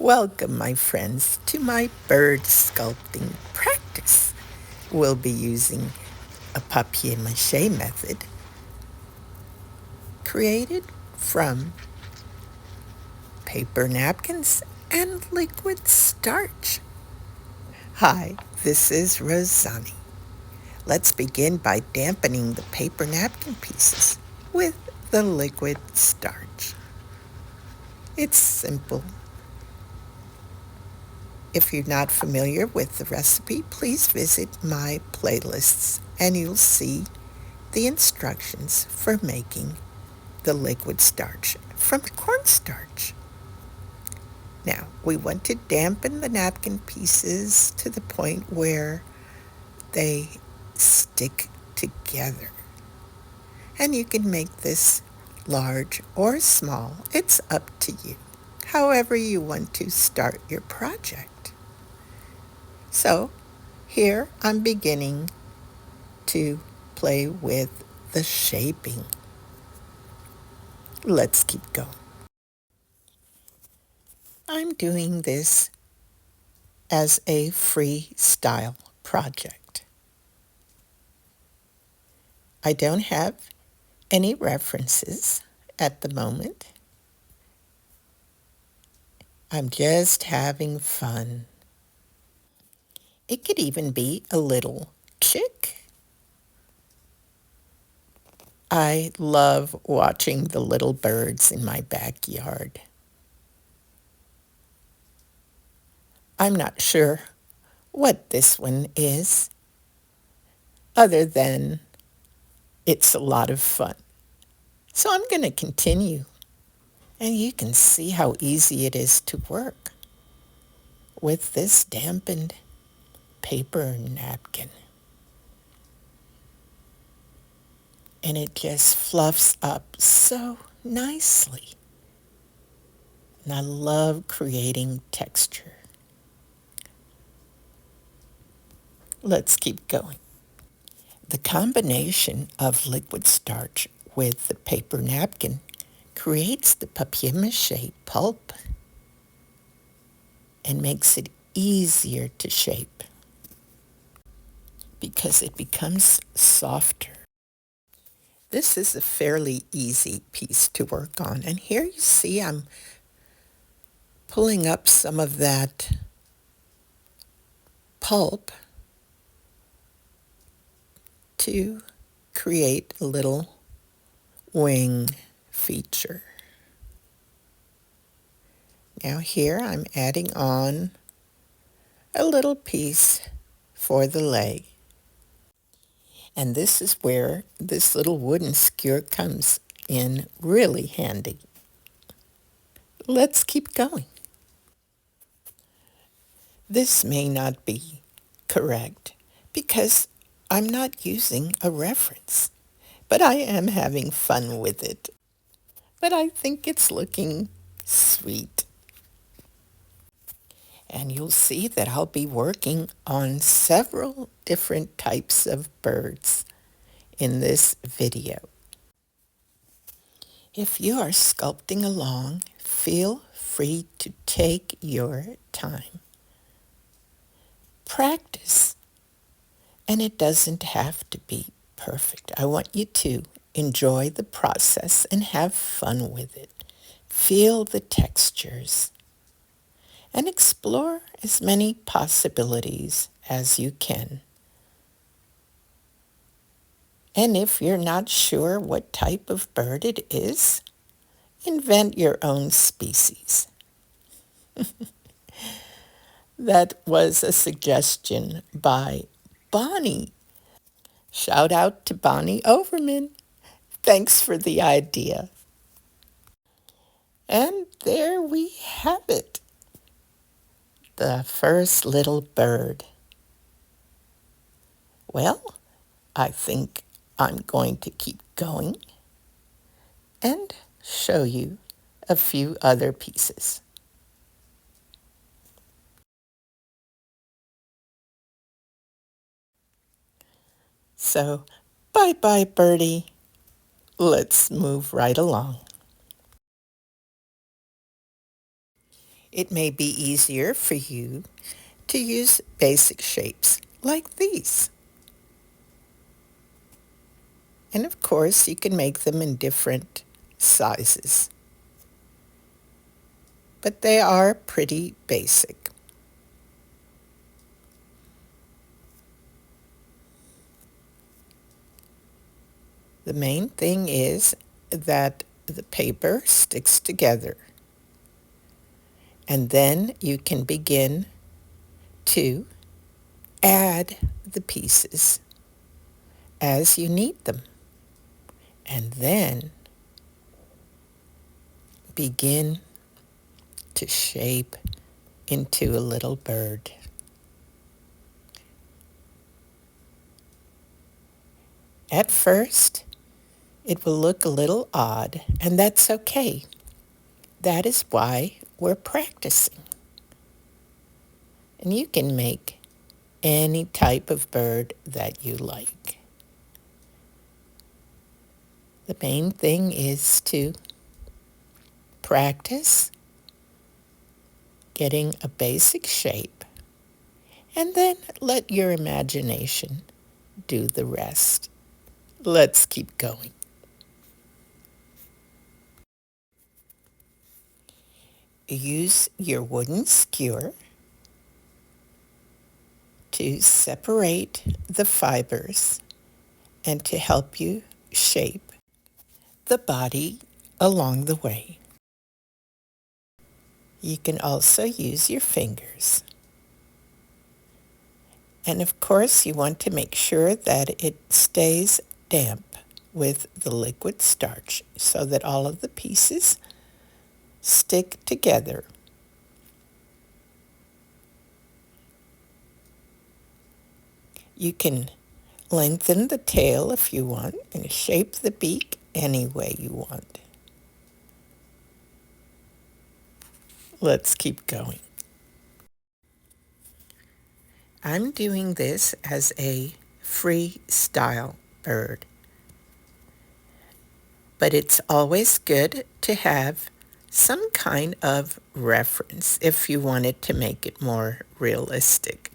Welcome, my friends, to my bird sculpting practice. We'll be using a papier mâché method created from paper napkins and liquid starch. Hi, this is Rozani. Let's begin by dampening the paper napkin pieces with the liquid starch. It's simple. If you're not familiar with the recipe, please visit my playlists and you'll see the instructions for making the liquid starch from cornstarch. Now, we want to dampen the napkin pieces to the point where they stick together. And you can make this large or small. It's up to you, however you want to start your project. So here I'm beginning to play with the shaping. Let's keep going. I'm doing this as a freestyle project. I don't have any references at the moment. I'm just having fun. It could even be a little chick. I love watching the little birds in my backyard. I'm not sure what this one is, other than it's a lot of fun. So I'm going to continue. And you can see how easy it is to work with this dampened paper napkin. And it just fluffs up so nicely. And I love creating texture. Let's keep going. The combination of liquid starch with the paper napkin creates the papier mâché pulp and makes it easier to shape because it becomes softer. This is a fairly easy piece to work on. And here you see I'm pulling up some of that pulp to create a little wing feature. Now here I'm adding on a little piece for the leg. And this is where this little wooden skewer comes in really handy. Let's keep going. This may not be correct because I'm not using a reference, but I am having fun with it. But I think it's looking sweet. And you'll see that I'll be working on several different types of birds in this video. If you are sculpting along, feel free to take your time. Practice. And it doesn't have to be perfect. I want you to enjoy the process and have fun with it. Feel the textures and explore as many possibilities as you can. And if you're not sure what type of bird it is, invent your own species. That was a suggestion by Bonnie. Shout out to Bonnie Overman. Thanks for the idea. And there we have it. The first little bird. Well, I think I'm going to keep going and show you a few other pieces. So, bye-bye, birdie. Let's move right along. It may be easier for you to use basic shapes like these. And of course, you can make them in different sizes. But they are pretty basic. The main thing is that the paper sticks together. And then you can begin to add the pieces as you need them. And then begin to shape into a little bird. At first, it will look a little odd, and that's okay. That is why we're practicing. And you can make any type of bird that you like. The main thing is to practice getting a basic shape, and then let your imagination do the rest. Let's keep going. Use your wooden skewer to separate the fibers and to help you shape the body along the way. You can also use your fingers. And of course, you want to make sure that it stays damp with the liquid starch so that all of the pieces stick together. You can lengthen the tail if you want and shape the beak any way you want. Let's keep going. I'm doing this as a freestyle bird, but it's always good to have some kind of reference if you wanted to make it more realistic.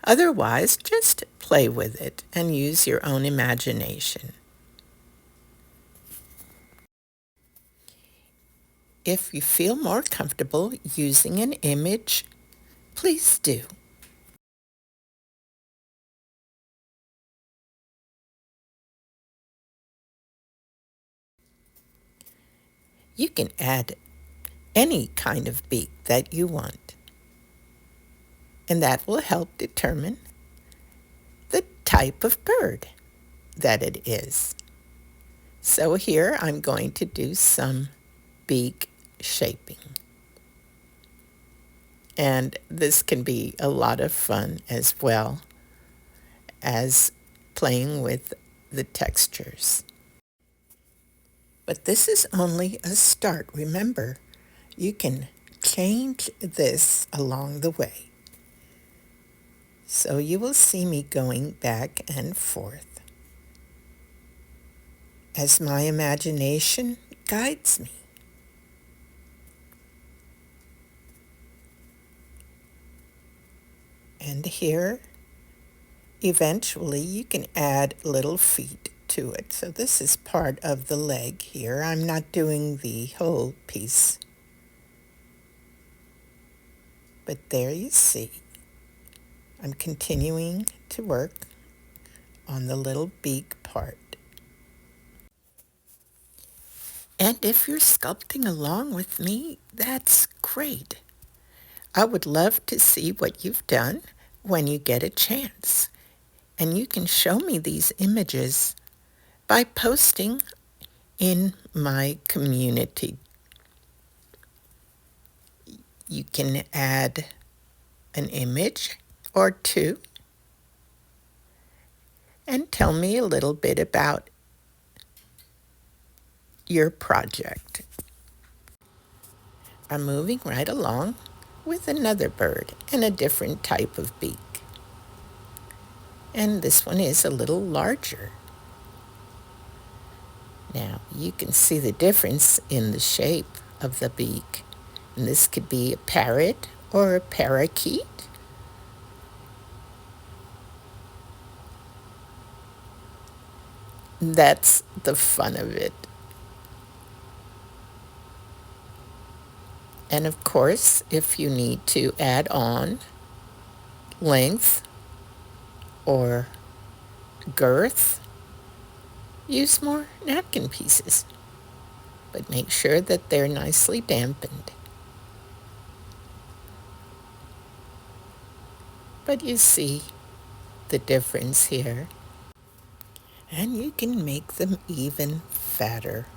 Otherwise, just play with it and use your own imagination. If you feel more comfortable using an image, please do. You can add any kind of beak that you want, and that will help determine the type of bird that it is. So here I'm going to do some beak shaping. And this can be a lot of fun as well as playing with the textures. But this is only a start. Remember, you can change this along the way. So you will see me going back and forth as my imagination guides me. And here, eventually, you can add little feet to it. So this is part of the leg here. I'm not doing the whole piece. But there you see. I'm continuing to work on the little beak part. And if you're sculpting along with me, that's great. I would love to see what you've done when you get a chance. And you can show me these images by posting in my community. You can add an image or two and tell me a little bit about your project. I'm moving right along with another bird and a different type of beak. And this one is a little larger. Now you can see the difference in the shape of the beak And this could be a parrot or a parakeet. That's the fun of it. And of course, if you need to add on length or girth, use more napkin pieces, but make sure that they're nicely dampened. But you see the difference here, and you can make them even fatter.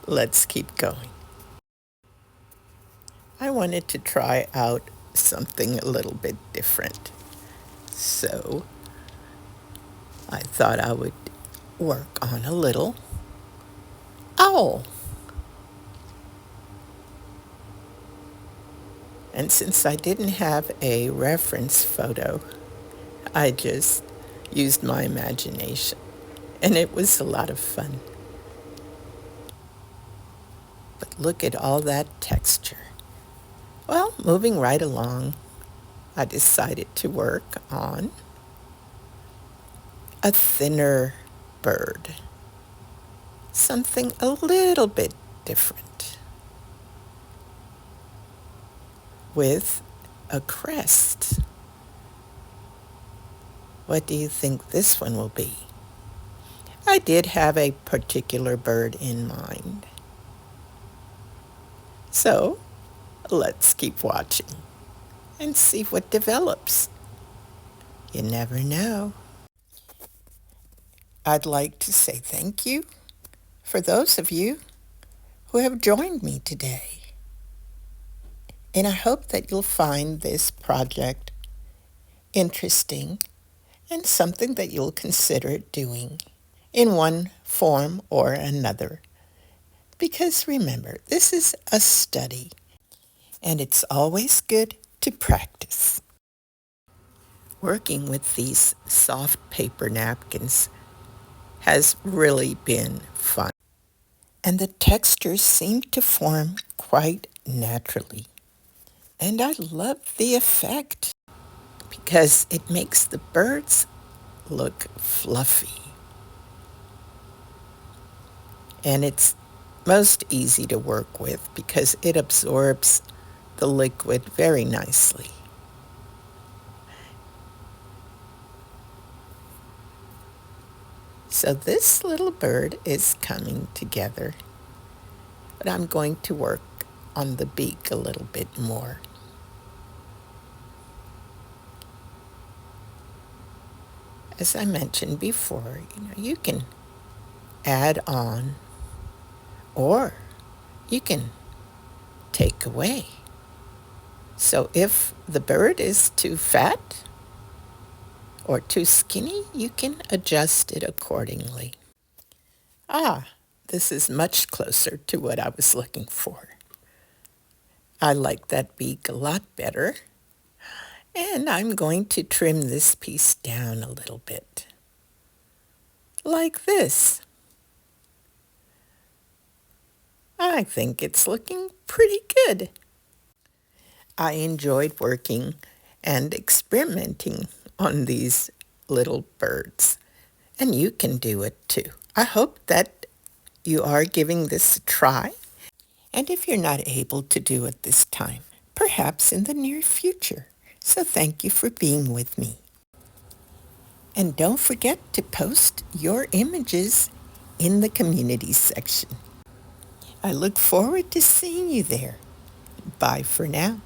Let's keep going. I wanted to try out something a little bit different, so I thought I would work on a little owl. And since I didn't have a reference photo, I just used my imagination, and it was a lot of fun. But look at all that texture. Well, moving right along, I decided to work on a thinner bird, something a little bit different, with a crest. What do you think this one will be? I did have a particular bird in mind. So let's keep watching and see what develops. You never know. I'd like to say thank you for those of you who have joined me today. And I hope that you'll find this project interesting and something that you'll consider doing in one form or another. Because remember, this is a study, and it's always good to practice. Working with these soft paper napkins has really been fun. And the textures seem to form quite naturally. And I love the effect because it makes the birds look fluffy. And it's most easy to work with because it absorbs the liquid very nicely. So this little bird is coming together, but I'm going to work on the beak a little bit more. As I mentioned before, you can add on or you can take away. So if the bird is too fat or too skinny, you can adjust it accordingly. This is much closer to what I was looking for. I like that beak a lot better. And I'm going to trim this piece down a little bit. Like this. I think it's looking pretty good. I enjoyed working and experimenting on these little birds. And you can do it too. I hope that you are giving this a try. And if you're not able to do it this time, perhaps in the near future. So thank you for being with me. And don't forget to post your images in the community section. I look forward to seeing you there. Bye for now.